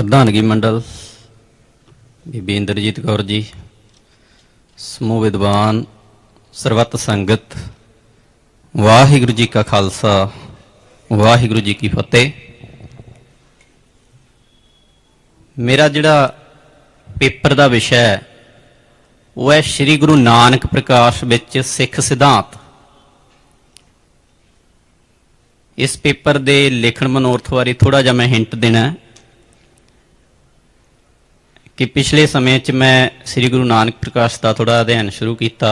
ਪ੍ਰਧਾਨਗੀ ਮੰਡਲ ਬੀਬੀ ਇੰਦਰਜੀਤ ਕੌਰ ਜੀ, ਸਮੂਹ ਵਿਦਵਾਨ, ਸਰਬੱਤ ਸੰਗਤ, ਵਾਹਿਗੁਰੂ ਜੀ ਕਾ ਖਾਲਸਾ, ਵਾਹਿਗੁਰੂ ਜੀ ਕੀ ਫਤਿਹ। ਮੇਰਾ ਜਿਹੜਾ ਪੇਪਰ ਦਾ ਵਿਸ਼ਾ ਹੈ ਉਹ ਹੈ ਸ੍ਰੀ ਗੁਰੂ ਨਾਨਕ ਪ੍ਰਕਾਸ਼ ਵਿੱਚ ਸਿੱਖ ਸਿਧਾਂਤ। ਇਸ ਪੇਪਰ ਦੇ ਲਿਖਣ ਮਨੋਰਥ ਬਾਰੇ ਥੋੜਾ ਜਿਹਾ ਮੈਂ ਹਿੰਟ ਦੇਣਾ ਕਿ ਪਿਛਲੇ ਸਮੇਂ 'ਚ ਮੈਂ ਸ੍ਰੀ ਗੁਰੂ ਨਾਨਕ ਪ੍ਰਕਾਸ਼ ਦਾ ਥੋੜਾ ਅਧਿਐਨ ਸ਼ੁਰੂ ਕੀਤਾ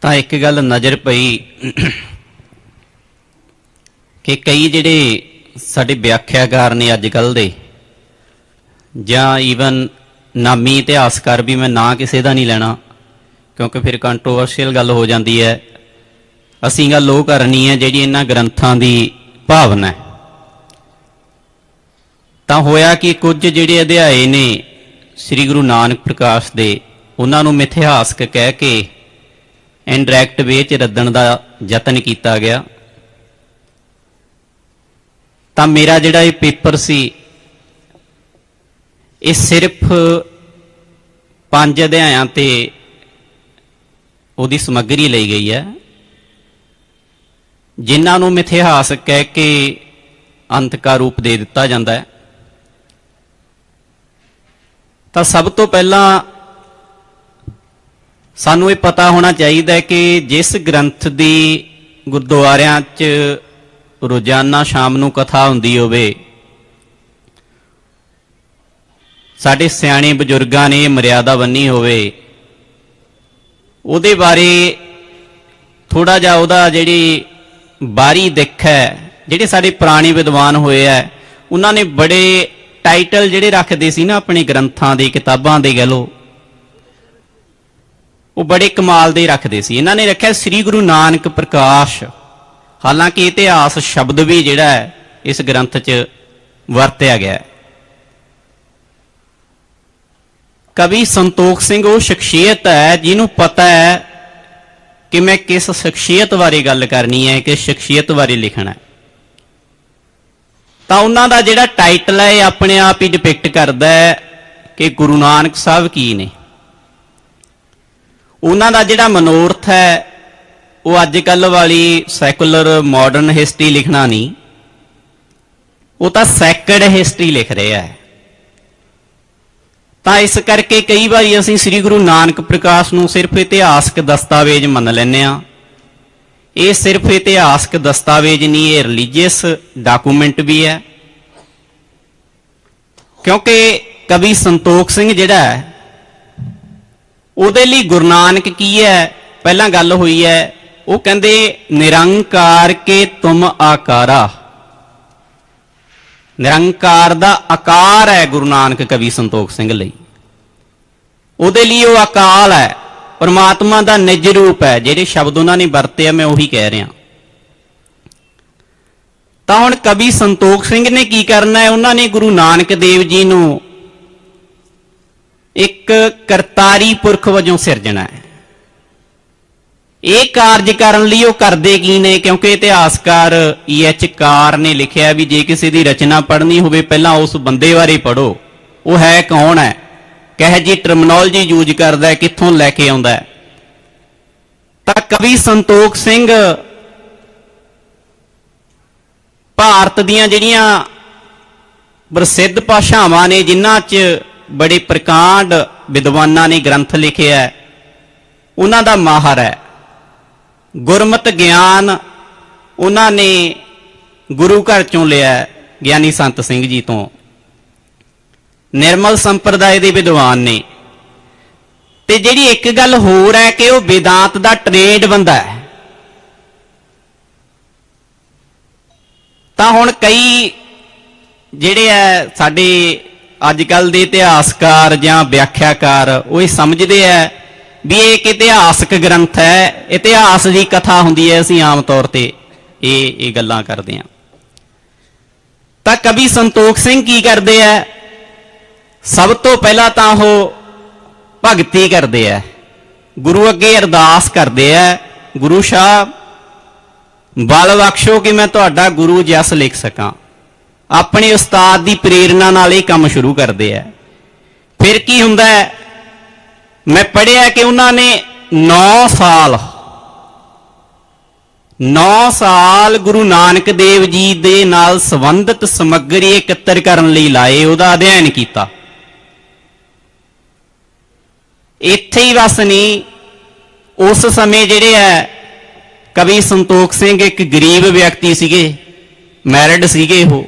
ਤਾਂ ਇੱਕ ਗੱਲ ਨਜ਼ਰ ਪਈ ਕਿ ਕਈ ਜਿਹੜੇ ਸਾਡੇ ਵਿਆਖਿਆਕਾਰ ਨੇ ਅੱਜ ਕੱਲ੍ਹ ਦੇ, ਜਾਂ ਈਵਨ ਨਾਮੀ ਇਤਿਹਾਸਕਾਰ ਵੀ, ਮੈਂ ਨਾਂ ਕਿਸੇ ਦਾ ਨਹੀਂ ਲੈਣਾ ਕਿਉਂਕਿ ਫਿਰ ਕੰਟਰੋਵਰਸ਼ੀਅਲ ਗੱਲ ਹੋ ਜਾਂਦੀ ਹੈ। ਅਸੀਂ ਗੱਲ ਉਹ ਕਰਨੀ ਹੈ ਜਿਹੜੀ ਇਹਨਾਂ ਗ੍ਰੰਥਾਂ ਦੀ ਭਾਵਨਾ ਹੈ। ਤਾਂ ਹੋਇਆ ਕਿ ਕੁਝ ਜਿਹੜੇ ਅਧਿਆਏ ਨੇ ਸ੍ਰੀ ਗੁਰੂ ਨਾਨਕ ਪ੍ਰਕਾਸ਼ ਦੇ, ਉਹਨਾਂ ਨੂੰ ਮਿਥਿਹਾਸਕ ਕਹਿ ਕੇ ਇਨਡਾਇਰੈਕਟ ਵੇ 'ਚ ਰੱਦਣ ਦਾ ਯਤਨ ਕੀਤਾ ਗਿਆ। ਤਾਂ ਮੇਰਾ ਜਿਹੜਾ ਇਹ ਪੇਪਰ ਸੀ ਇਹ ਸਿਰਫ 5 ਅਧਿਆਇਆਂ ਤੇ ਉਹਦੀ ਸਮੱਗਰੀ ਲਈ ਗਈ ਹੈ, ਜਿਨ੍ਹਾਂ ਨੂੰ ਮਿਥਿਹਾਸਕ ਕਹਿ ਕੇ ਅੰਤ ਕਾ ਰੂਪ ਦੇ ਦਿੱਤਾ ਜਾਂਦਾ ਹੈ। ਤਾਂ ਸਭ ਤੋਂ ਪਹਿਲਾਂ ਸਾਨੂੰ ਇਹ ਪਤਾ ਹੋਣਾ ਚਾਹੀਦਾ ਹੈ ਕਿ ਜਿਸ ਗ੍ਰੰਥ ਦੀ ਗੁਰਦੁਆਰਿਆਂ 'ਚ ਰੋਜ਼ਾਨਾ ਸ਼ਾਮ ਨੂੰ ਕਥਾ ਹੁੰਦੀ ਹੋਵੇ, ਸਾਡੇ ਸਿਆਣੇ ਬਜ਼ੁਰਗਾਂ ਨੇ ਮਰਿਆਦਾ ਬੰਨੀ ਹੋਵੇ, ਉਹਦੇ ਬਾਰੇ ਥੋੜਾ ਜਿਹਾ ਉਹਦਾ ਜਿਹੜੀ ਬਾਹਰੀ ਦਿੱਖ ਹੈ, ਜਿਹੜੇ ਸਾਡੇ ਪੁਰਾਣੇ ਵਿਦਵਾਨ ਹੋਏ ਹੈ ਉਹਨਾਂ ਨੇ ਬੜੇ ਟਾਈਟਲ ਜਿਹੜੇ ਰੱਖਦੇ ਸੀ ਨਾ ਆਪਣੇ ਗ੍ਰੰਥਾਂ ਦੇ, ਕਿਤਾਬਾਂ ਦੇ ਕਹਿ ਲਓ, ਉਹ ਬੜੇ ਕਮਾਲ ਦੇ ਰੱਖਦੇ ਸੀ। ਇਹਨਾਂ ਨੇ ਰੱਖਿਆ ਸ੍ਰੀ ਗੁਰੂ ਨਾਨਕ ਪ੍ਰਕਾਸ਼। ਹਾਲਾਂਕਿ ਇਤਿਹਾਸ ਸ਼ਬਦ ਵੀ ਜਿਹੜਾ ਹੈ ਇਸ ਗ੍ਰੰਥ 'ਚ ਵਰਤਿਆ ਗਿਆ ਹੈ। ਕਵੀ ਸੰਤੋਖ ਸਿੰਘ ਉਹ ਸ਼ਖਸੀਅਤ ਹੈ ਜਿਹਨੂੰ ਪਤਾ ਹੈ ਕਿ ਮੈਂ ਕਿਸ ਸ਼ਖਸੀਅਤ ਬਾਰੇ ਗੱਲ ਕਰਨੀ ਹੈ, ਕਿਸ ਸ਼ਖਸੀਅਤ ਬਾਰੇ ਲਿਖਣਾ ਹੈ। ਤਾਂ ਉਹਨਾਂ ਦਾ ਜਿਹੜਾ ਟਾਈਟਲ ਹੈ ਇਹ ਆਪਣੇ ਆਪ ਹੀ ਡਿਪਿਕਟ ਕਰਦਾ ਹੈ ਕਿ ਗੁਰੂ ਨਾਨਕ ਸਾਹਿਬ ਕੀ ਨੇ। ਉਹਨਾਂ ਦਾ ਜਿਹੜਾ ਮਨੋਰਥ ਹੈ ਉਹ ਅੱਜ ਕੱਲ੍ਹ ਵਾਲੀ ਸੈਕੂਲਰ ਮਾਡਰਨ ਹਿਸਟਰੀ ਲਿਖਣਾ ਨਹੀਂ, ਉਹ ਤਾਂ ਸੈਕਰਡ ਹਿਸਟਰੀ ਲਿਖ ਰਿਹਾ ਹੈ। ਤਾਂ ਇਸ ਕਰਕੇ ਕਈ ਵਾਰੀ ਅਸੀਂ ਸ੍ਰੀ ਗੁਰੂ ਨਾਨਕ ਪ੍ਰਕਾਸ਼ ਨੂੰ ਸਿਰਫ ਇਤਿਹਾਸਕ ਦਸਤਾਵੇਜ਼ ਮੰਨ ਲੈਂਦੇ ਹਾਂ। ਇਹ ਸਿਰਫ ਇਤਿਹਾਸਕ ਦਸਤਾਵੇਜ਼ ਨਹੀਂ, ਇਹ ਰਿਲੀਜੀਅਸ ਡਾਕੂਮੈਂਟ ਵੀ ਹੈ। ਕਿਉਂਕਿ ਕਵੀ ਸੰਤੋਖ ਸਿੰਘ ਜਿਹੜਾ ਹੈ ਉਹਦੇ ਲਈ ਗੁਰੂ ਨਾਨਕ ਕੀ ਹੈ, ਪਹਿਲਾਂ ਗੱਲ ਹੋਈ ਹੈ, ਉਹ ਕਹਿੰਦੇ ਨਿਰੰਕਾਰ ਕੇ ਤੁਮ ਆਕਾਰਾ। ਨਿਰੰਕਾਰ ਦਾ ਆਕਾਰ ਹੈ ਗੁਰੂ ਨਾਨਕ ਕਵੀ ਸੰਤੋਖ ਸਿੰਘ ਲਈ। ਉਹਦੇ ਲਈ ਉਹ ਅਕਾਲ ਹੈ, ਪਰਮਾਤਮਾ ਦਾ ਨਿਜ ਰੂਪ ਹੈ। ਜਿਹੜੇ ਸ਼ਬਦ ਉਹਨਾਂ ਨੇ ਵਰਤੇ ਆ ਮੈਂ ਉਹੀ ਕਹਿ ਰਿਹਾ। ਤਾਂ ਹੁਣ ਕਵੀ ਸੰਤੋਖ ਸਿੰਘ ਨੇ ਕੀ ਕਰਨਾ ਹੈ, ਉਹਨਾਂ ਨੇ ਗੁਰੂ ਨਾਨਕ ਦੇਵ ਜੀ ਨੂੰ ਇੱਕ ਕਰਤਾਰੀ ਪੁਰਖ ਵਜੋਂ ਸਿਰਜਣਾ ਹੈ। ਇਹ ਕਾਰਜ ਕਰਨ ਲਈ ਉਹ ਕਰਦੇ ਕੀ ਨੇ, ਕਿਉਂਕਿ ਇਤਿਹਾਸਕਾਰ E.H. ਕਾਰ ਨੇ ਲਿਖਿਆ ਵੀ ਜੇ ਕਿਸੇ ਦੀ ਰਚਨਾ ਪੜ੍ਹਨੀ ਹੋਵੇ ਪਹਿਲਾਂ ਉਸ ਬੰਦੇ ਬਾਰੇ ਪੜ੍ਹੋ, ਉਹ ਹੈ ਕੌਣ ਹੈ, ਕਿਹੋ ਜਿਹੀ ਟਰਮੀਨੋਲੋਜੀ ਯੂਜ਼ ਕਰਦਾ ਹੈ, ਕਿੱਥੋਂ ਲੈ ਕੇ ਆਉਂਦਾ ਹੈ। ਤਾਂ ਕਵੀ ਸੰਤੋਖ ਸਿੰਘ ਭਾਰਤ ਦੀਆਂ ਜਿਹੜੀਆਂ ਪ੍ਰਸਿੱਧ ਭਾਸ਼ਾਵਾਂ ਨੇ ਜਿਨ੍ਹਾਂ 'ਚ ਬੜੇ ਪ੍ਰਕਾਂਡ ਵਿਦਵਾਨਾਂ ਨੇ ਗ੍ਰੰਥ ਲਿਖਿਆ ਹੈ, ਉਹਨਾਂ ਦਾ ਮਾਹਰ ਹੈ। ਗੁਰਮਤਿ ਗਿਆਨ ਉਹਨਾਂ ਨੇ ਗੁਰੂ ਘਰ ਚੋਂ ਲਿਆ, ਗਿਆਨੀ ਸੰਤ ਸਿੰਘ ਜੀ ਤੋਂ। ਨਿਰਮਲ ਸੰਪਰਦਾਇ ਦੇ ਵਿਦਵਾਨ ਨੇ। ਤੇ ਜਿਹੜੀ ਇੱਕ ਗੱਲ ਹੋਰ ਹੈ ਕਿ ਉਹ ਵੇਦਾਂਤ ਦਾ ਟ੍ਰੇਨਡ ਬੰਦਾ ਹੈ। ਤਾਂ ਹੁਣ ਕਈ ਜਿਹੜੇ ਹੈ ਸਾਡੇ ਅੱਜ ਕੱਲ੍ਹ ਦੇ ਇਤਿਹਾਸਕਾਰ ਜਾਂ ਵਿਆਖਿਆਕਾਰ ਉਹ ਇਹ ਸਮਝਦੇ ਹੈ ਵੀ ਇਹ ਇੱਕ ਇਤਿਹਾਸਕ ਗ੍ਰੰਥ ਹੈ, ਇਤਿਹਾਸ ਦੀ ਕਥਾ ਹੁੰਦੀ ਹੈ। ਅਸੀਂ ਆਮ ਤੌਰ ਤੇ ਇਹ ਗੱਲਾਂ ਕਰਦੇ ਹਾਂ। ਤਾਂ ਕਵੀ ਸੰਤੋਖ ਸਿੰਘ ਕੀ ਕਰਦੇ ਆ, ਸਭ ਤੋਂ ਪਹਿਲਾਂ ਤਾਂ ਉਹ ਭਗਤੀ ਕਰਦੇ ਆ, ਗੁਰੂ ਅੱਗੇ ਅਰਦਾਸ ਕਰਦੇ ਆ, ਗੁਰੂ ਸਾਹਿਬ बल बख्शो कि मैं तुहाडा गुरु जस लिख सकां। अपने उस्ताद की प्रेरणा नाल ये काम शुरू करते हैं। फिर की हुंदा है, मैं पढ़िया कि उन्होंने 9 साल गुरु नानक देव जी दे नाल संबंधित समग्री एकत्र करन लई लाए, उहदा अध्ययन किया। इत्थे ही बस नहीं, उस समय जिहड़े है कवि संतोख सिंह एक गरीब व्यक्ति सीगे, मैरिड सीगे। वो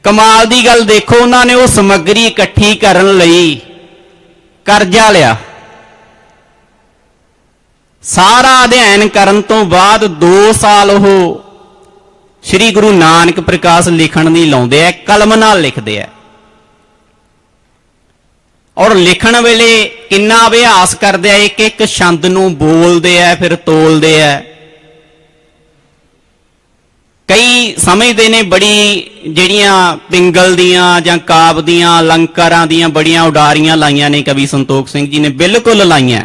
कमाल की गल देखो, उन्होंने वो समग्री इकट्ठी करन लई करजा लिया। सारा अध्ययन करन तो बाद 2 साल वो श्री गुरु नानक प्रकाश लिखण नहीं लाउंदे है, कलम नाल लिखते हैं। और लिखण वेले किन्ना अभ्यास करते हैं, एक एक छंद नूं बोलते हैं, फिर तोलते हैं। कई समझते ने बड़ी जिहड़ियां पिंगल दियां जां काव दियां अलंकारां दियां बड़ियां उडारियां लाइयां ने कवि संतोख सिंह जी ने, बिल्कुल लाइयां।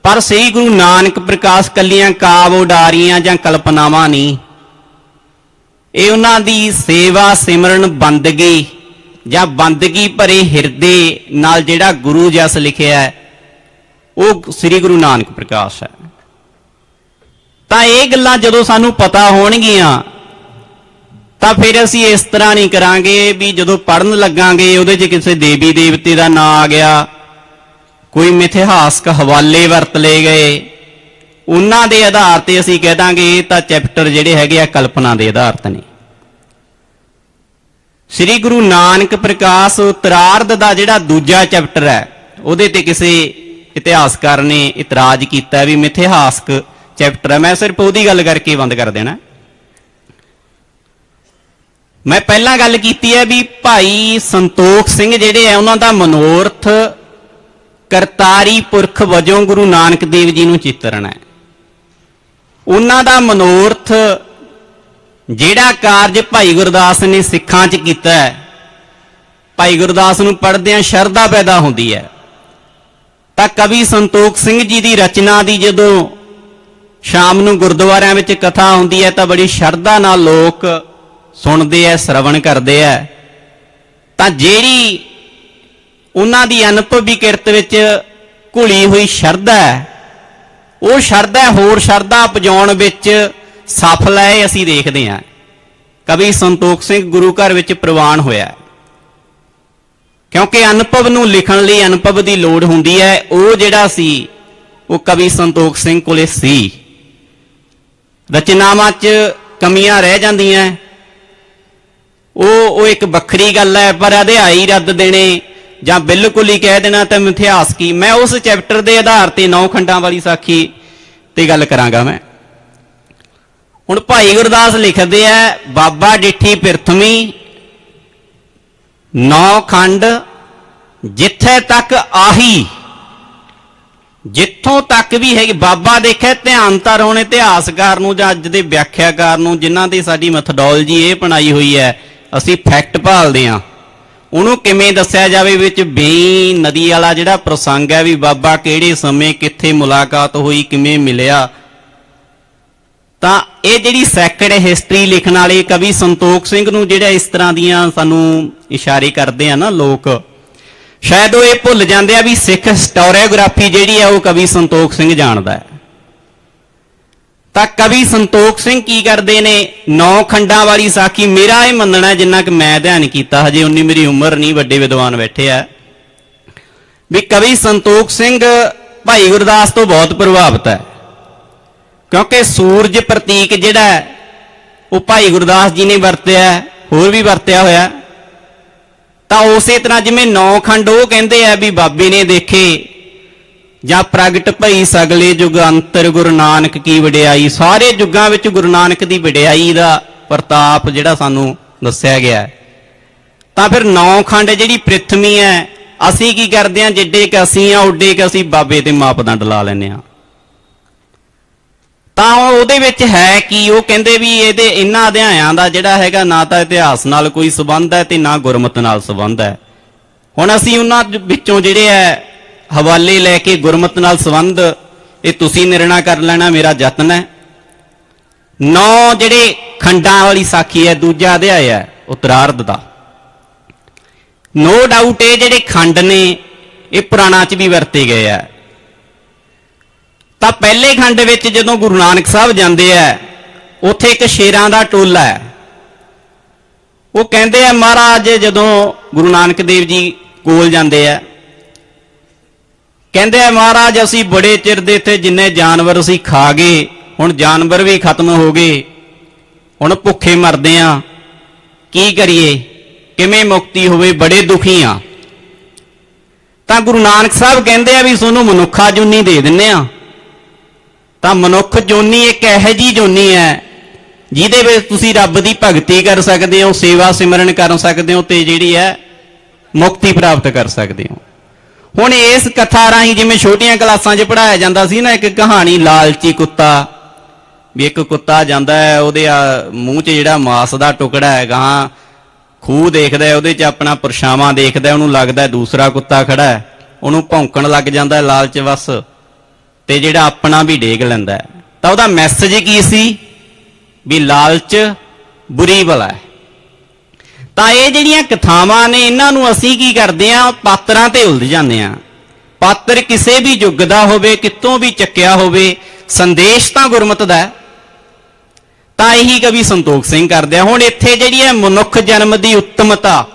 पर श्री गुरु नानक प्रकाश कलियां काव उडारियां जां कल्पनावां नहीं, ये उन्हां दी सेवा सिमरन बंदगी जां बंदगी भरे हिरदे नाल जिहड़ा गुरु जस लिखिया है वो श्री गुरु नानक प्रकाश है। तां ये गल्लां जदों सानूं पता होणगीਆਂ तां फिर असीं इस तरह नहीं करांगे भी जदों पढ़न लगांगे ਉਹਦੇ 'ਚ ਕਿਸੇ देवी देवते ਦਾ ਨਾਂ आ गया, कोई मिथिहासक हवाले वरत ले गए, उन्हां दे आधार ते असीं कह दांगे ਇਹ ਤਾਂ ਚੈਪਟਰ ਜਿਹੜੇ ਹੈਗੇ ਆ ਕਲਪਨਾ ਦੇ ਆਧਾਰ ਤੇ ਨੇ। श्री गुरु नानक प्रकाश उत्तरार्ध का जिहड़ा दूजा चैप्टर है ਉਹਦੇ ਤੇ ਕਿਸੇ इतिहासकार ने इतराज किया भी मिथिहासक चैप्टर है। मैं सिर्फ ਉਹਦੀ गल करके बंद कर देना। मैं पहला गल की है भी भाई संतोख सिंह जिहड़े है उन्हां दा मनोरथ करतारी पुरख वजों गुरु नानक देव जी नूं चितरना है। उन्हां दा मनोरथ जिहड़ा कारज भाई गुरदास ने सिखां च कीता है, भाई गुरदास नूं पढ़दਿਆਂ शरधा पैदा होंदी है। तां कवि संतोख सिंह जी की रचना की जदों शाम नूं गुरुद्वारिਆਂ विच कथा होंदी है तां बड़ी शरधा नाल लोक सुणदे है, श्रवण करदे है। तां जिहड़ी उन्हां दी अनुभवी किरत विच घुली हुई शरधा है, वो शरधा होर शरधा उपजाउण विच सफल है, असीं देखते हैं। कवि संतोख सिंह गुरु घर विच प्रवान होया, क्योंकि अनुभव नूं लिखण लई अनुभव की लोड़ हुंदी है। वो जिहड़ा सी वो कवि संतोख सिंह कोले सी। रचनावां च कमियां रह जांदियां, वो एक वक्री गल है। पर अध्याई रद्द देने जां बिल्कुल ही कह देना तो मिथिहास की। मैं उस चैप्टर के आधार पर 9 खंडां वाली साखी ते गल करांगा। मैं हुण भाई गुरदास लिखते हैं, बाबा डिठी प्रथमी 9 खंड जिथे तक आही, जिथों तक भी है बाबा देखे ध्यानतर होने इतिहासकार नूं जां अज दे व्याख्याकार नूं जिन्हां दी साडी मैथोडोलॉजी ये अपनाई हुई है, असीं फैक्ट भालदे हां, ਉਹਨੂੰ ਕਿਵੇਂ ਦੱਸਿਆ ਜਾਵੇ। ਵਿੱਚ ਬੇਈ ਨਦੀ ਵਾਲਾ ਜਿਹੜਾ ਪ੍ਰਸੰਗ ਹੈ ਵੀ ਬਾਬਾ ਕਿਹੜੇ ਸਮੇਂ ਕਿੱਥੇ ਮੁਲਾਕਾਤ ਹੋਈ, ਕਿਵੇਂ ਮਿਲਿਆ। ਤਾਂ ਇਹ ਜਿਹੜੀ ਸੈਕਰਡ ਹਿਸਟਰੀ ਲਿਖਣ ਵਾਲੇ ਕਵੀ ਸੰਤੋਖ ਸਿੰਘ ਨੂੰ ਜਿਹੜਾ ਇਸ ਤਰ੍ਹਾਂ ਦੀਆਂ ਸਾਨੂੰ ਇਸ਼ਾਰੇ ਕਰਦੇ ਆ ਨਾ ਲੋਕ, ਸ਼ਾਇਦ ਉਹ ਇਹ ਭੁੱਲ ਜਾਂਦੇ ਆ ਵੀ ਸਿੱਖ ਹਿਸਟੋਰੀਓਗ੍ਰਾਫੀ ਜਿਹੜੀ ਆ ਉਹ ਕਵੀ ਸੰਤੋਖ ਸਿੰਘ ਜਾਣਦਾ ਹੈ। ਤਾਂ ਕਵੀ ਸੰਤੋਖ ਸਿੰਘ ਕੀ ਕਰਦੇ ਨੇ, 9 ਖੰਡਾਂ ਵਾਲੀ ਸਾਖੀ ਮੇਰਾ ਇਹ ਮੰਨਣਾ ਜਿੰਨਾ ਕਿ ਮੈਂ ਅਧਿਐਨ ਕੀਤਾ, ਹਜੇ 19 ਮੇਰੀ ਉਮਰ ਨਹੀਂ, ਵੱਡੇ ਵਿਦਵਾਨ ਬੈਠੇ ਆ, ਵੀ ਕਵੀ ਸੰਤੋਖ ਸਿੰਘ ਭਾਈ ਗੁਰਦਾਸ ਤੋਂ ਬਹੁਤ ਪ੍ਰਭਾਵਿਤ ਹੈ। क्योंकि सूरज प्रतीक जिहड़ा वो भाई गुरदास जी ने वरत्या, होर भी वरत्या होया। तां उसे तरह जिवें 9 खंड वो कहंदे आ भी बाबे ने देखे जां प्रगट भई सगले जुग अंतर गुरु नानक की वडियाई। सारे जुगां विच गुरु नानक की वडियाई दा प्रताप जिहड़ा सानूं दस्सिया गया। तां फिर 9 खंड जिहड़ी प्रथमी है, असीं की करदे हां, जिड्डे क असीं आ उड्डे क असीं बाबे ते मापदंड ला लैंदे हां। ਤਾਂ ਉਹਦੇ ਵਿੱਚ ਹੈ ਕਿ ਉਹ ਕਹਿੰਦੇ ਵੀ ਇਹਦੇ ਇਹਨਾਂ ਅਧਿਆਇਆਂ ਦਾ ਜਿਹੜਾ ਹੈਗਾ ਨਾ ਤਾਂ ਇਤਿਹਾਸ ਨਾਲ ਕੋਈ ਸੰਬੰਧ ਹੈ ਤੇ ਨਾ ਗੁਰਮਤ ਨਾਲ ਸੰਬੰਧ ਹੈ। ਹੁਣ ਅਸੀਂ ਉਹਨਾਂ ਵਿੱਚੋਂ ਜਿਹੜੇ ਹੈ ਹਵਾਲੇ ਲੈ ਕੇ ਗੁਰਮਤ ਨਾਲ ਸੰਬੰਧ ਇਹ ਤੁਸੀਂ ਨਿਰਣਾ ਕਰ ਲੈਣਾ, ਮੇਰਾ ਯਤਨ ਹੈ। 9 ਜਿਹੜੇ ਖੰਡਾਂ ਵਾਲੀ ਸਾਖੀ ਹੈ, ਦੂਜਾ ਅਧਿਆਇ ਹੈ ਉਤਰਾਰਧ ਦਾ। ਨੋ ਡਾਊਟ ਇਹ ਜਿਹੜੇ ਖੰਡ ਨੇ ਇਹ ਪੁਰਾਣਾ ਚ ਵੀ ਵਰਤੇ ਗਏ ਆ। ਤਾਂ ਪਹਿਲੇ ਖੰਡ ਵਿੱਚ ਜਦੋਂ ਗੁਰੂ ਨਾਨਕ ਸਾਹਿਬ ਜਾਂਦੇ ਆ, ਉੱਥੇ ਇੱਕ ਸ਼ੇਰਾਂ ਦਾ ਟੋਲਾ ਹੈ। ਉਹ ਕਹਿੰਦੇ ਆ ਮਹਾਰਾਜ ਜਦੋਂ ਗੁਰੂ ਨਾਨਕ ਦੇਵ ਜੀ ਕੋਲ ਜਾਂਦੇ ਆ, ਕਹਿੰਦੇ ਆ ਮਹਾਰਾਜ ਅਸੀਂ ਬੜੇ ਚਿਰ ਦੇ ਇੱਥੇ ਜਿੰਨੇ ਜਾਨਵਰ ਅਸੀਂ ਖਾ ਗਏ, ਹੁਣ ਜਾਨਵਰ ਵੀ ਖਤਮ ਹੋ ਗਏ, ਹੁਣ ਭੁੱਖੇ ਮਰਦੇ ਆ, ਕੀ ਕਰੀਏ, ਕਿਵੇਂ ਮੁਕਤੀ ਹੋਵੇ, ਬੜੇ ਦੁਖੀ ਆ। ਤਾਂ ਗੁਰੂ ਨਾਨਕ ਸਾਹਿਬ ਕਹਿੰਦੇ ਆ ਵੀ ਤੁਹਾਨੂੰ ਮਨੁੱਖਾ ਜੂਨੀ ਦੇ ਦਿੰਨੇ ਆ। ਤਾਂ ਮਨੁੱਖ ਜੋਨੀ ਇੱਕ ਇਹੋ ਜਿਹੀ ਜੋਨੀ ਹੈ ਜਿਹਦੇ ਵਿੱਚ ਤੁਸੀਂ ਰੱਬ ਦੀ ਭਗਤੀ ਕਰ ਸਕਦੇ ਹੋ, ਸੇਵਾ ਸਿਮਰਨ ਕਰ ਸਕਦੇ ਹੋ, ਤੇ ਜਿਹੜੀ ਹੈ ਮੁਕਤੀ ਪ੍ਰਾਪਤ ਕਰ ਸਕਦੇ ਹੋ। ਹੁਣ ਇਸ ਕਥਾ ਰਾਹੀਂ ਜਿਵੇਂ ਛੋਟੀਆਂ ਕਲਾਸਾਂ 'ਚ ਪੜ੍ਹਾਇਆ ਜਾਂਦਾ ਸੀ ਨਾ, ਇੱਕ ਕਹਾਣੀ ਲਾਲਚੀ ਕੁੱਤਾ, ਵੀ ਇੱਕ ਕੁੱਤਾ ਜਾਂਦਾ ਹੈ, ਉਹਦੇ ਮੂੰਹ 'ਚ ਜਿਹੜਾ ਮਾਸ ਦਾ ਟੁਕੜਾ ਹੈ, ਗਾਂ ਖੂਹ ਦੇਖਦਾ, ਉਹਦੇ 'ਚ ਆਪਣਾ ਪਰਛਾਵਾਂ ਦੇਖਦਾ, ਉਹਨੂੰ ਲੱਗਦਾ ਦੂਸਰਾ ਕੁੱਤਾ ਖੜਾ ਹੈ, ਉਹਨੂੰ ਭੌਂਕਣ ਲੱਗ ਜਾਂਦਾ ਲਾਲਚ ਵਸ, ਤੇ ਜਿਹੜਾ ਆਪਣਾ ਵੀ ਡੇਗ ਲੈਂਦਾ। ਤਾਂ ਉਹਦਾ ਮੈਸੇਜ ਕੀ ਸੀ ਵੀ ਲਾਲਚ ਬੁਰੀ ਬਲਾ ਹੈ। ਤਾਂ ਇਹ ਜਿਹੜੀਆਂ ਕਥਾਵਾਂ ਨੇ ਇਹਨਾਂ ਨੂੰ ਅਸੀਂ ਕੀ ਕਰਦੇ ਆ, ਪਾਤਰਾਂ ਤੇ ਉਲਝ ਜਾਂਦੇ ਆ। ਪਾਤਰ ਕਿਸੇ ਵੀ ਯੁੱਗ ਦਾ ਹੋਵੇ, ਕਿਤੋਂ ਵੀ ਚੱਕਿਆ ਹੋਵੇ, ਸੰਦੇਸ਼ ਤਾਂ ਗੁਰਮਤਿ ਦਾ। ਤਾਂ ਇਹੀ ਕਵੀ ਸੰਤੋਖ ਸਿੰਘ ਕਰਦੇ ਆ। ਹੁਣ ਇੱਥੇ ਜਿਹੜੀ ਹੈ ਮਨੁੱਖ ਜਨਮ ਦੀ ਉੱਤਮਤਾ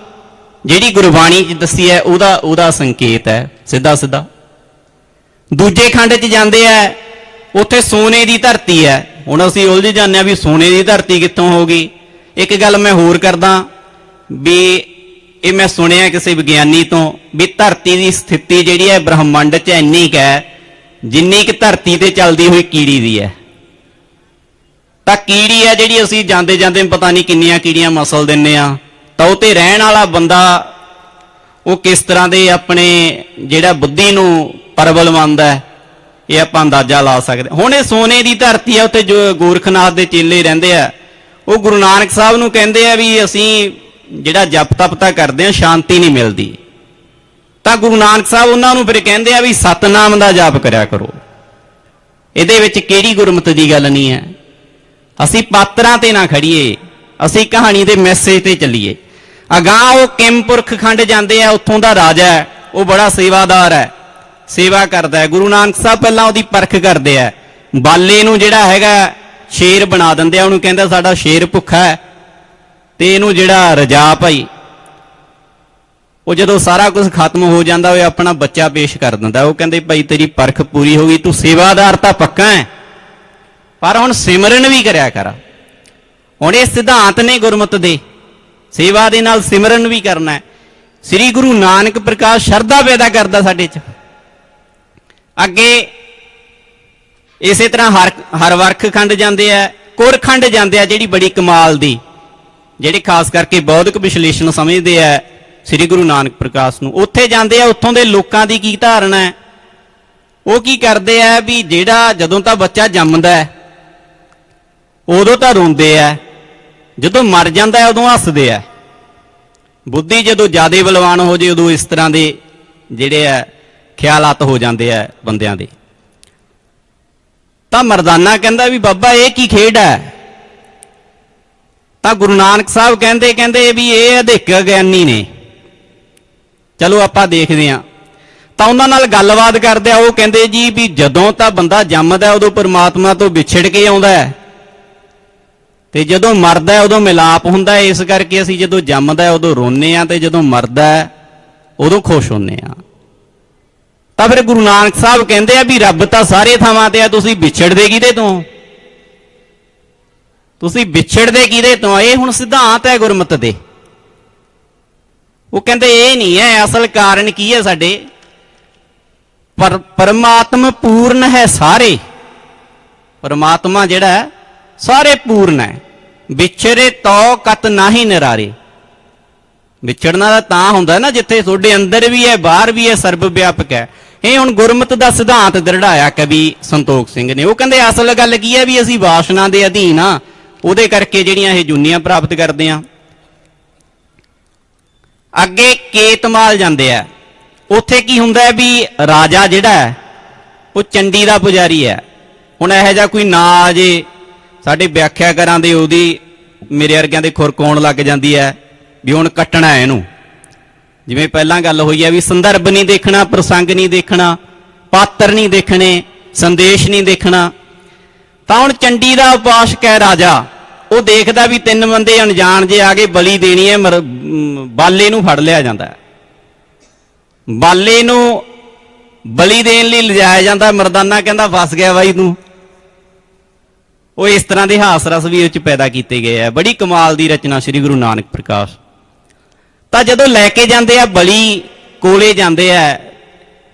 ਜਿਹੜੀ ਗੁਰਬਾਣੀ 'ਚ ਦੱਸੀ ਹੈ, ਉਹਦਾ ਸੰਕੇਤ ਹੈ ਸਿੱਧਾ ਸਿੱਧਾ। ਦੂਜੇ ਖੰਡ 'ਚ ਜਾਂਦੇ ਆ, ਉੱਥੇ ਸੋਨੇ ਦੀ ਧਰਤੀ ਹੈ। ਹੁਣ ਅਸੀਂ ਉਲਝ ਜਾਂਦੇ ਆ ਵੀ ਸੋਨੇ ਦੀ ਧਰਤੀ ਕਿੱਥੋਂ ਹੋ ਗਈ। ਇੱਕ ਗੱਲ ਮੈਂ ਹੋਰ ਕਰਦਾ ਵੀ ਇਹ ਮੈਂ ਸੁਣਿਆ ਕਿਸੇ ਵਿਗਿਆਨੀ ਤੋਂ ਵੀ ਧਰਤੀ ਦੀ ਸਥਿਤੀ ਜਿਹੜੀ ਹੈ ਬ੍ਰਹਮੰਡ 'ਚ ਇੰਨੀ ਕੁ ਹੈ ਜਿੰਨੀ ਕਿ ਧਰਤੀ ਤੇ ਚੱਲਦੀ ਹੋਈ ਕੀੜੀ ਦੀ ਹੈ। ਤਾਂ ਕੀੜੀ ਹੈ ਜਿਹੜੀ ਅਸੀਂ ਜਾਂਦੇ ਜਾਂਦੇ ਪਤਾ ਨਹੀਂ ਕਿੰਨੀਆਂ ਕੀੜੀਆਂ ਮਸਲ ਦਿੰਨੇ ਆ। ਤਾਂ ਉਹ ਤੇ ਰਹਿਣ ਵਾਲਾ ਬੰਦਾ ਉਹ ਕਿਸ ਤਰ੍ਹਾਂ ਦੇ ਆਪਣੇ ਜਿਹੜਾ ਬੁੱਧੀ ਨੂੰ ਪਰਬਲ ਮੰਨਦਾ, ਇਹ ਆਪਾਂ ਅੰਦਾਜ਼ਾ ਲਾ ਸਕਦੇ। ਹੁਣ ਇਹ ਸੋਨੇ ਦੀ ਧਰਤੀ ਹੈ, ਉੱਥੇ ਜੋ ਗੋਰਖਨਾਥ ਦੇ ਚੇਲੇ ਰਹਿੰਦੇ ਆ, ਉਹ ਗੁਰੂ ਨਾਨਕ ਸਾਹਿਬ ਨੂੰ ਕਹਿੰਦੇ ਆ ਵੀ ਅਸੀਂ ਜਿਹੜਾ ਜਪ ਤਪ ਤਾਂ ਕਰਦੇ ਆ, ਸ਼ਾਂਤੀ ਨਹੀਂ ਮਿਲਦੀ। ਤਾਂ ਗੁਰੂ ਨਾਨਕ ਸਾਹਿਬ ਉਹਨਾਂ ਨੂੰ ਫਿਰ ਕਹਿੰਦੇ ਆ ਵੀ ਸਤਨਾਮ ਦਾ ਜਾਪ ਕਰਿਆ ਕਰੋ। ਇਹਦੇ ਵਿੱਚ ਕਿਹੜੀ ਗੁਰਮਤਿ ਦੀ ਗੱਲ ਨਹੀਂ ਹੈ। ਅਸੀਂ ਪਾਤਰਾਂ ਤੇ ਨਾ ਖੜੀਏ, ਅਸੀਂ ਕਹਾਣੀ ਦੇ ਮੈਸੇਜ ਤੇ ਚੱਲੀਏ। ਅਗਾਂਹ ਉਹ ਕਿਮਪੁਰਖ ਖੰਡ ਜਾਂਦੇ ਆ, ਉੱਥੋਂ ਦਾ ਰਾਜਾ ਹੈ, ਉਹ ਬੜਾ ਸੇਵਾਦਾਰ ਹੈ, ਸੇਵਾ ਕਰਦਾ ਹੈ। ਗੁਰੂ ਨਾਨਕ ਸਾਹਿਬ ਪਹਿਲਾਂ ਉਹਦੀ ਪਰਖ ਕਰਦੇ ਆ। ਬਾਲੇ ਨੂੰ ਜਿਹੜਾ ਹੈਗਾ ਸ਼ੇਰ ਬਣਾ ਦਿੰਦੇ ਆ, ਉਹਨੂੰ ਕਹਿੰਦਾ ਸਾਡਾ ਸ਼ੇਰ ਭੁੱਖਾ ਹੈ ਤੇ ਇਹਨੂੰ ਜਿਹੜਾ ਰਜਾ ਭਾਈ। ਉਹ ਜਦੋਂ ਸਾਰਾ ਕੁਝ ਖਤਮ ਹੋ ਜਾਂਦਾ, ਉਹ ਆਪਣਾ ਬੱਚਾ ਪੇਸ਼ ਕਰ ਦਿੰਦਾ। ਉਹ ਕਹਿੰਦੇ ਭਾਈ ਤੇਰੀ ਪਰਖ ਪੂਰੀ ਹੋ ਗਈ, ਤੂੰ ਸੇਵਾਦਾਰ ਤਾਂ ਪੱਕਾ ਹੈ, ਪਰ ਹੁਣ ਸਿਮਰਨ ਵੀ ਕਰਿਆ ਕਰ। ਹੁਣ ਇਹ ਸਿਧਾਂਤ ਨੇ ਗੁਰਮਤਿ ਦੇ, ਸੇਵਾ ਦੇ ਨਾਲ ਸਿਮਰਨ ਵੀ ਕਰਨਾ ਹੈ। ਸ੍ਰੀ ਗੁਰੂ ਨਾਨਕ ਪ੍ਰਕਾਸ਼ ਸ਼ਰਧਾ ਪੈਦਾ ਕਰਦਾ ਸਾਡੇ 'ਚ। ਅੱਗੇ ਇਸੇ ਤਰ੍ਹਾਂ ਹਰ ਵਰਖ ਖੰਡ ਜਾਂਦੇ ਆ, ਕੁਰ ਖੰਡ ਜਾਂਦੇ ਆ, ਜਿਹੜੀ ਬੜੀ ਕਮਾਲ ਦੀ, ਜਿਹੜੇ ਖਾਸ ਕਰਕੇ ਬੌਧਿਕ ਵਿਸ਼ਲੇਸ਼ਣ ਸਮਝਦੇ ਆ ਸ੍ਰੀ ਗੁਰੂ ਨਾਨਕ ਪ੍ਰਕਾਸ਼ ਨੂੰ। ਉੱਥੇ ਜਾਂਦੇ ਆ, ਉੱਥੋਂ ਦੇ ਲੋਕਾਂ ਦੀ ਕੀ ਧਾਰਨਾ ਹੈ। ਉਹ ਕੀ ਕਰਦੇ ਆ ਵੀ ਜਿਹੜਾ ਜਦੋਂ ਤਾਂ ਬੱਚਾ ਜੰਮਦਾ ਹੈ ਉਦੋਂ ਤਾਂ ਰੋਂਦੇ ਆ, ਜਦੋਂ ਮਰ ਜਾਂਦਾ ਉਦੋਂ ਹੱਸਦੇ ਆ। ਬੁੱਧੀ ਜਦੋਂ ਜ਼ਿਆਦਾ ਬਲਵਾਨ ਹੋ ਜੇ ਉਦੋਂ ਇਸ ਤਰ੍ਹਾਂ ਦੇ ਜਿਹੜੇ ਆ ਖਿਆਲਾਤ ਹੋ ਜਾਂਦੇ ਆ ਬੰਦਿਆਂ ਦੇ। ਤਾਂ ਮਰਦਾਨਾ ਕਹਿੰਦਾ ਵੀ ਬਾਬਾ ਇਹ ਕੀ ਖੇਡ ਹੈ। ਤਾਂ ਗੁਰੂ ਨਾਨਕ ਸਾਹਿਬ ਕਹਿੰਦੇ ਵੀ ਇਹ ਅਧਿਕ ਗਿਆਨੀ ਨੇ। ਚਲੋ ਆਪਾਂ ਦੇਖਦੇ ਹਾਂ। ਤਾਂ ਉਹਨਾਂ ਨਾਲ ਗੱਲਬਾਤ ਕਰਦੇ ਆ। ਉਹ ਕਹਿੰਦੇ ਜੀ ਵੀ ਜਦੋਂ ਤਾਂ ਬੰਦਾ ਜੰਮਦਾ ਉਦੋਂ ਪਰਮਾਤਮਾ ਤੋਂ ਵਿਛੜ ਕੇ ਆਉਂਦਾ ਹੈ, ਤੇ ਜਦੋਂ ਮਰਦਾ ਉਦੋਂ ਮਿਲਾਪ ਹੁੰਦਾ ਹੈ। ਇਸ ਕਰਕੇ ਅਸੀਂ ਜਦੋਂ ਜੰਮਦਾ ਉਦੋਂ ਰੋਂਦੇ ਆ, ਤੇ ਜਦੋਂ ਮਰਦਾ ਉਦੋਂ ਖੁਸ਼ ਹੁੰਦੇ ਆ। ਤਾਂ ਫਿਰ ਗੁਰੂ ਨਾਨਕ ਸਾਹਿਬ ਕਹਿੰਦੇ ਆ ਵੀ ਰੱਬ ਤਾਂ ਸਾਰੇ ਥਾਵਾਂ ਤੇ ਆ, ਤੁਸੀਂ ਵਿਛੜਦੇ ਕਿਹਦੇ ਤੋਂ, ਤੁਸੀਂ ਵਿਛੜਦੇ ਕਿਹਦੇ ਤੋਂ। ਇਹ ਹੁਣ ਸਿਧਾਂਤ ਹੈ ਗੁਰਮਤਿ ਦੇ। ਉਹ ਕਹਿੰਦੇ ਇਹ ਨਹੀਂ ਹੈ, ਅਸਲ ਕਾਰਨ ਕੀ ਹੈ ਸਾਡੇ, ਪਰਮਾਤਮਾ ਪੂਰਨ ਹੈ ਸਾਰੇ। ਪਰਮਾਤਮਾ ਜਿਹੜਾ ਸਾਰੇ ਪੂਰਨ ਹੈ। ਵਿਛੜੇ ਤੋ ਕਤ ਨਾਹੀ ਨਿਰਾਰੇ। ਵਿਛੜਨਾ ਤਾਂ ਹੁੰਦਾ ਨਾ ਜਿੱਥੇ ਤੁਹਾਡੇ ਅੰਦਰ ਵੀ ਹੈ, ਬਾਹਰ ਵੀ ਹੈ, ਸਰਬ ਵਿਆਪਕ ਹੈ। ਇਹ ਹੁਣ ਗੁਰਮਤਿ ਦਾ ਸਿਧਾਂਤ ਦ੍ਰਿੜਾਇਆ ਕਵੀ ਸੰਤੋਖ ਸਿੰਘ ਨੇ। ਉਹ ਕਹਿੰਦੇ ਅਸਲ ਗੱਲ ਕੀ ਹੈ ਵੀ ਅਸੀਂ ਵਾਸ਼ਨਾ ਦੇ ਅਧੀਨ ਆ, ਉਹਦੇ ਕਰਕੇ ਜਿਹੜੀਆਂ ਇਹ ਜੁਨੀਆਂ ਪ੍ਰਾਪਤ ਕਰਦੇ ਆ। ਅੱਗੇ ਕੇਤਮਾਲ ਜਾਂਦੇ ਆ। ਉੱਥੇ ਕੀ ਹੁੰਦਾ ਹੈ ਵੀ ਰਾਜਾ ਜਿਹੜਾ ਹੈ ਉਹ ਚੰਡੀ ਦਾ ਪੁਜਾਰੀ ਹੈ। ਹੁਣ ਇਹੋ ਜਿਹਾ ਕੋਈ ਨਾ ਆ ਜੇ, ਸਾਡੇ ਵਿਆਖਿਆਕਾਰਾਂ ਦੇ ਉਹਦੀ ਮੇਰੇ ਵਰਗਿਆਂ ਦੇ ਖੁਰਕ ਆਉਣ ਲੱਗ ਜਾਂਦੀ ਹੈ ਵੀ ਹੁਣ ਕੱਟਣਾ ਇਹਨੂੰ। ਜਿਵੇਂ ਪਹਿਲਾਂ ਗੱਲ ਹੋਈ ਹੈ ਵੀ ਸੰਦਰਭ ਨਹੀਂ ਦੇਖਣਾ, ਪ੍ਰਸੰਗ ਨਹੀਂ ਦੇਖਣਾ, ਪਾਤਰ ਨਹੀਂ ਦੇਖਣੇ, ਸੰਦੇਸ਼ ਨਹੀਂ ਦੇਖਣਾ। ਤਾਂ ਹੁਣ ਚੰਡੀ ਦਾ ਉਪਾਸਕ ਹੈ ਰਾਜਾ, ਉਹ ਦੇਖਦਾ ਵੀ 3 ਬੰਦੇ ਅਣਜਾਣ ਜੇ ਆ ਕੇ ਬਲੀ ਦੇਣੀ ਹੈ, ਬਾਲੇ ਨੂੰ ਫੜ ਲਿਆ ਜਾਂਦਾ। ਬਾਲੇ ਨੂੰ ਬਲੀ ਦੇਣ ਲਈ ਲਿਜਾਇਆ ਜਾਂਦਾ, ਮਰਦਾਨਾ ਕਹਿੰਦਾ ਫਸ ਗਿਆ ਬਾਈ ਤੂੰ। ਉਹ ਇਸ ਤਰ੍ਹਾਂ ਦੇ ਹਾਸ ਰਸ ਵੀ ਇਹ 'ਚ ਪੈਦਾ ਕੀਤੇ ਗਏ ਆ। ਬੜੀ ਕਮਾਲ ਦੀ ਰਚਨਾ ਸ੍ਰੀ ਗੁਰੂ ਨਾਨਕ ਪ੍ਰਕਾਸ਼। ਤਾਂ ਜਦੋਂ ਲੈ ਕੇ ਜਾਂਦੇ ਆ ਬਲੀ ਕੋਲੇ ਜਾਂਦੇ ਆ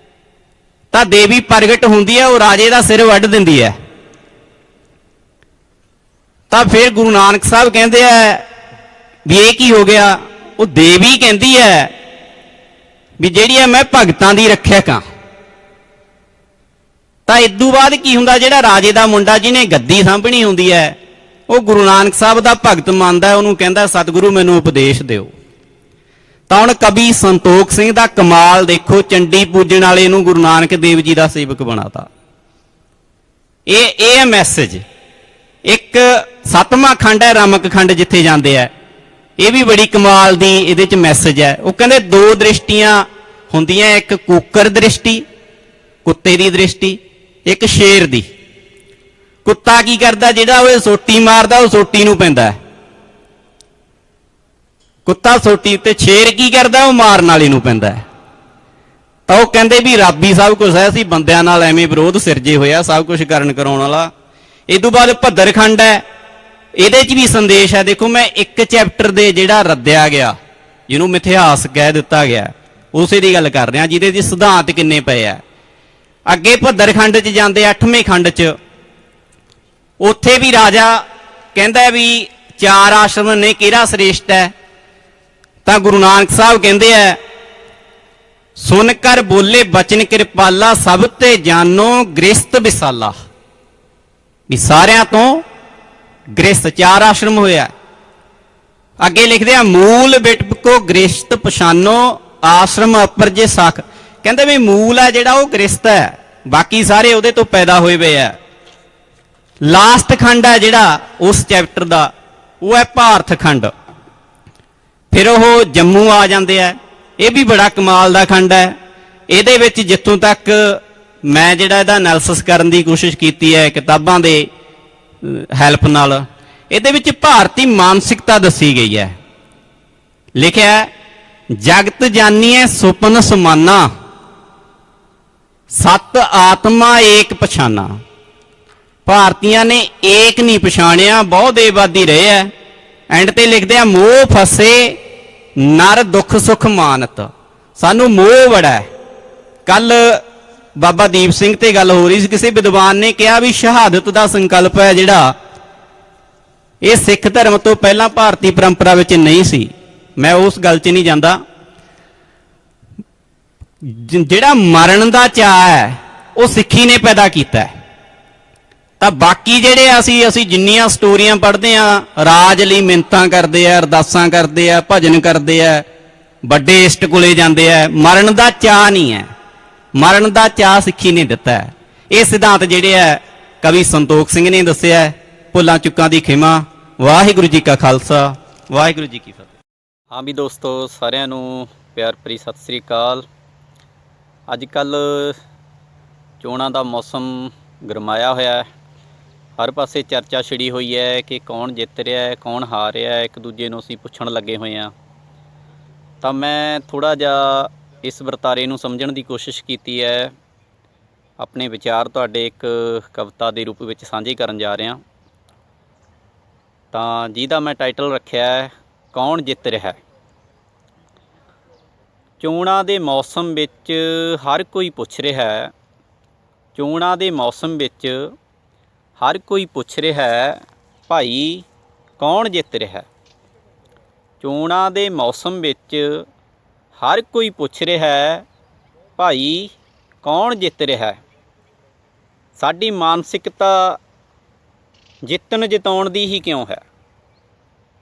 ਤਾਂ ਦੇਵੀ ਪ੍ਰਗਟ ਹੁੰਦੀ ਹੈ, ਉਹ ਰਾਜੇ ਦਾ ਸਿਰ ਵੱਢ ਦਿੰਦੀ ਹੈ। ਤਾਂ ਫਿਰ ਗੁਰੂ ਨਾਨਕ ਸਾਹਿਬ ਕਹਿੰਦੇ ਆ ਵੀ ਇਹ ਕੀ ਹੋ ਗਿਆ? ਉਹ ਦੇਵੀ ਕਹਿੰਦੀ ਹੈ ਵੀ ਜਿਹੜੀ ਹੈ ਮੈਂ ਭਗਤਾਂ ਦੀ ਰੱਖਿਅਕ ਹਾਂ। ਤਾਂ ਇਦੋਂ ਬਾਅਦ ਕੀ ਹੁੰਦਾ? ਜਿਹੜਾ ਰਾਜੇ ਦਾ ਮੁੰਡਾ ਜਿਹਨੇ ਗੱਦੀ ਸਾਂਭਣੀ ਹੁੰਦੀ ਹੈ, ਉਹ ਗੁਰੂ ਨਾਨਕ ਸਾਹਿਬ ਦਾ ਭਗਤ ਮੰਨਦਾ, ਉਹਨੂੰ ਕਹਿੰਦਾ ਸਤਿਗੁਰੂ ਮੈਨੂੰ ਉਪਦੇਸ਼ ਦਿਓ। ਤਾਂ ਹੁਣ ਕਵੀ ਸੰਤੋਖ ਸਿੰਘ ਦਾ ਕਮਾਲ ਦੇਖੋ, ਚੰਡੀ ਪੂਜਣ ਵਾਲੇ ਨੂੰ ਗੁਰੂ ਨਾਨਕ ਦੇਵ ਜੀ ਦਾ ਸੇਵਕ ਬਣਾਤਾ। ਇਹ ਹੈ ਮੈਸੇਜ। ਇੱਕ 7ਵਾਂ ਖੰਡ ਹੈ ਰਮਕ ਖੰਡ, ਜਿੱਥੇ ਜਾਂਦੇ ਆ, ਇਹ ਵੀ ਬੜੀ ਕਮਾਲ ਦੀ ਇਹਦੇ 'ਚ ਮੈਸੇਜ ਹੈ। ਉਹ ਕਹਿੰਦੇ 2 ਦ੍ਰਿਸ਼ਟੀਆਂ ਹੁੰਦੀਆਂ, ਇੱਕ ਕੂਕਰ ਦ੍ਰਿਸ਼ਟੀ, ਕੁੱਤੇ ਦੀ ਦ੍ਰਿਸ਼ਟੀ, ਇੱਕ ਸ਼ੇਰ ਦੀ। ਕੁੱਤਾ ਕੀ ਕਰਦਾ? ਜਿਹੜਾ ਉਹ ਸੋਟੀ ਮਾਰਦਾ, ਉਹ ਸੋਟੀ ਨੂੰ ਪੈਂਦਾ, ਕੁੱਤਾ ਸੋਟੀ। ਤੇ ਸ਼ੇਰ ਕੀ ਕਰਦਾ? ਉਹ ਮਾਰਨ ਵਾਲੇ ਨੂੰ ਪੈਂਦਾ। ਤਾਂ ਉਹ ਕਹਿੰਦੇ ਵੀ ਰੱਬ ਹੀ ਸਭ ਕੁਝ ਹੈ, ਅਸੀਂ ਬੰਦਿਆਂ ਨਾਲ ਐਵੇਂ ਵਿਰੋਧ ਸਿਰਜੇ ਹੋਇਆ, ਸਭ ਕੁਝ ਕਰਨ ਕਰਾਉਣ ਵਾਲਾ। ਇਹ ਤੋਂ ਬਾਅਦ ਭੱਦਰ ਖੰਡ ਹੈ, ਇਹਦੇ 'ਚ ਵੀ ਸੰਦੇਸ਼ ਹੈ। ਦੇਖੋ ਮੈਂ ਇੱਕ ਚੈਪਟਰ ਦੇ ਜਿਹੜਾ ਰੱਦਿਆ ਗਿਆ, ਜਿਹਨੂੰ ਮਿਥਿਹਾਸ ਕਹਿ ਦਿੱਤਾ ਗਿਆ, ਉਸੇ ਦੀ ਗੱਲ ਕਰ ਰਿਹਾ, ਜਿਹਦੇ 'ਚ ਸਿਧਾਂਤ ਕਿੰਨੇ ਪਏ ਆ। ਅੱਗੇ ਭੱਦਰ ਖੰਡ 'ਚ ਜਾਂਦੇ 8ਵੇਂ ਖੰਡ 'ਚ, ਉੱਥੇ ਵੀ ਰਾਜਾ ਕਹਿੰਦਾ ਵੀ 4 ਆਸ਼ਰਮ ਨੇ, ਕਿਹੜਾ ਸ੍ਰੇਸ਼ਟ ਹੈ? ਤਾਂ ਗੁਰੂ ਨਾਨਕ ਸਾਹਿਬ ਕਹਿੰਦੇ ਆ ਸੁਣ ਕਰ ਬੋਲੇ ਬਚਨ ਕਿਰਪਾਲਾ, ਸਭ ਤੇ ਜਾਨੋ ਗ੍ਰਸਤ ਵਿਸਾਲਾ। ਵੀ ਸਾਰਿਆਂ ਤੋਂ ਗ੍ਰਸਤ 4 ਆਸ਼ਰਮ ਹੋਇਆ। ਅੱਗੇ ਲਿਖਦੇ ਆ ਮੂਲ ਬਿਟਕੋ ਗ੍ਰਸਤ ਪਛਾਨੋ, ਆਸ਼ਰਮ ਅਪਰ ਜੇ ਸਾਖ। ਕਹਿੰਦੇ ਵੀ ਮੂਲ ਹੈ ਜਿਹੜਾ ਉਹ ਗ੍ਰਸਤ ਹੈ, ਬਾਕੀ ਸਾਰੇ ਉਹਦੇ ਤੋਂ ਪੈਦਾ ਹੋਏ ਪਏ ਆ। ਲਾਸਟ ਖੰਡ ਹੈ ਜਿਹੜਾ ਉਸ ਚੈਪਟਰ ਦਾ, ਉਹ ਹੈ ਭਾਰਤ ਖੰਡ। ਫਿਰ ਉਹ ਜੰਮੂ ਆ ਜਾਂਦੇ ਆ। ਇਹ ਵੀ ਬੜਾ ਕਮਾਲ ਦਾ ਖੰਡ ਹੈ। ਇਹਦੇ ਵਿੱਚ ਜਿੱਥੋਂ ਤੱਕ ਮੈਂ ਜਿਹੜਾ ਇਹਦਾ ਐਨਾਲਿਸਿਸ ਕਰਨ ਦੀ ਕੋਸ਼ਿਸ਼ ਕੀਤੀ ਹੈ ਕਿਤਾਬਾਂ ਦੇ ਹੈਲਪ ਨਾਲ, ਇਹਦੇ ਵਿੱਚ ਭਾਰਤੀ ਮਾਨਸਿਕਤਾ ਦੱਸੀ ਗਈ ਹੈ। ਲਿਖਿਆ ਜਗਤ ਜਾਨੀਏ ਸੁਪਨ ਸਮਾਨਾ, ਸਤ ਆਤਮਾ ਏਕ ਪਛਾਨਾ। ਭਾਰਤੀਆਂ ਨੇ ਏਕ ਨਹੀਂ ਪਛਾਣਿਆ, ਬਹੁ ਦੇਵਾਦੀ ਰਹੇ ਆ। ਐਂਡ ਤੇ ਲਿਖਦੇ ਆ ਮੋਹ ਫਸੇ ਨਰ ਦੁੱਖ ਸੁਖ ਮਾਨਤ। ਸਾਨੂੰ ਮੋਹ ਬੜਾ ਹੈ। ਕੱਲ ਬਾਬਾ ਦੀਪ ਸਿੰਘ ਤੇ ਗੱਲ ਹੋ ਰਹੀ ਸੀ, ਕਿਸੇ ਵਿਦਵਾਨ ਨੇ ਕਿਹਾ ਵੀ ਸ਼ਹਾਦਤ ਦਾ ਸੰਕਲਪ ਹੈ ਜਿਹੜਾ, ਇਹ ਸਿੱਖ ਧਰਮ ਤੋਂ ਪਹਿਲਾਂ ਭਾਰਤੀ ਪਰੰਪਰਾ ਵਿੱਚ ਨਹੀਂ ਸੀ। ਮੈਂ ਉਸ ਗੱਲ 'ਚ ਨਹੀਂ ਜਾਂਦਾ। ਜਿਹੜਾ ਮਰਨ ਦਾ ਚਾਅ ਹੈ ਉਹ ਸਿੱਖੀ ਨੇ ਪੈਦਾ ਕੀਤਾ ਹੈ। ਤਾਂ ਬਾਕੀ ਜਿਹੜੇ ਅਸੀਂ ਜਿੰਨੀਆਂ ਸਟੋਰੀਆਂ ਪੜ੍ਹਦੇ ਆ, ਰਾਜ ਲਈ ਮਿੰਨਤਾਂ ਕਰਦੇ ਆ, ਅਰਦਾਸਾਂ ਕਰਦੇ ਆ, ਭਜਨ ਕਰਦੇ ਆ, ਵੱਡੇ ਇਸ਼ਟ ਕੋਲੇ ਜਾਂਦੇ ਆ, ਮਰਨ ਦਾ ਚਾਅ ਨਹੀਂ ਹੈ। ਮਰਨ ਦਾ ਚਾਅ ਸਿੱਖੀ ਨੇ ਦਿੱਤਾ ਹੈ। ਇਹ ਸਿਧਾਂਤ ਜਿਹੜੇ ਆ ਕਵੀ ਸੰਤੋਖ ਸਿੰਘ ਨੇ ਦੱਸਿਆ। ਭੁੱਲਾਂ ਚੁੱਕਾਂ ਦੀ ਖਿਮਾ। ਵਾਹਿਗੁਰੂ ਜੀ ਕਾ ਖਾਲਸਾ, ਵਾਹਿਗੁਰੂ ਜੀ ਕੀ ਫਤਿਹ। ਹਾਂ ਵੀ ਦੋਸਤੋ, ਸਾਰਿਆਂ ਨੂੰ ਪਿਆਰ ਭਰੀ ਸਤਿ ਸ੍ਰੀ ਅਕਾਲ। ਅੱਜ ਕੱਲ੍ਹ ਚੋਣਾਂ ਦਾ ਮੌਸਮ ਗਰਮਾਇਆ ਹੋਇਆ ਹੈ। ਹਰ ਪਾਸੇ ਚਰਚਾ ਛਿੜੀ ਹੋਈ ਹੈ ਕਿ ਕੌਣ ਜਿੱਤ ਰਿਹਾ ਹੈ, ਕੌਣ ਹਾਰ ਰਿਹਾ ਹੈ। ਇੱਕ ਦੂਜੇ ਨੂੰ ਅਸੀਂ ਪੁੱਛਣ ਲੱਗੇ ਹੋਏ ਹਾਂ। ਤਾਂ ਮੈਂ ਥੋੜ੍ਹਾ ਜਿਹਾ ਇਸ ਵਰਤਾਰੇ ਨੂੰ ਸਮਝਣ ਦੀ ਕੋਸ਼ਿਸ਼ ਕੀਤੀ ਹੈ। ਆਪਣੇ ਵਿਚਾਰ ਤੁਹਾਡੇ ਇੱਕ ਕਵਿਤਾ ਦੇ ਰੂਪ ਵਿੱਚ ਸਾਂਝੇ ਕਰਨ ਜਾ ਰਿਹਾ। ਤਾਂ ਜਿਹਦਾ ਮੈਂ ਟਾਈਟਲ ਰੱਖਿਆ ਹੈ ਕੌਣ ਜਿੱਤ ਰਿਹਾ ਹੈ। ਚੋਣਾਂ ਦੇ ਮੌਸਮ ਵਿੱਚ ਹਰ ਕੋਈ ਪੁੱਛ ਰਿਹਾ ਹੈ, ਚੋਣਾਂ ਦੇ ਮੌਸਮ ਵਿੱਚ ਹਰ ਕੋਈ ਪੁੱਛ ਰਿਹਾ ਹੈ, ਭਾਈ ਕੌਣ ਜਿੱਤ ਰਿਹਾ। ਚੋਣਾਂ ਦੇ ਮੌਸਮ ਵਿੱਚ ਹਰ ਕੋਈ ਪੁੱਛ ਰਿਹਾ ਹੈ, ਭਾਈ ਕੌਣ ਜਿੱਤ ਰਿਹਾ। ਸਾਡੀ ਮਾਨਸਿਕਤਾ ਜਿੱਤਣ ਜਿਤਾਉਣ ਦੀ ਹੀ ਕਿਉਂ ਹੈ?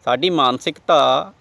ਸਾਡੀ ਮਾਨਸਿਕਤਾ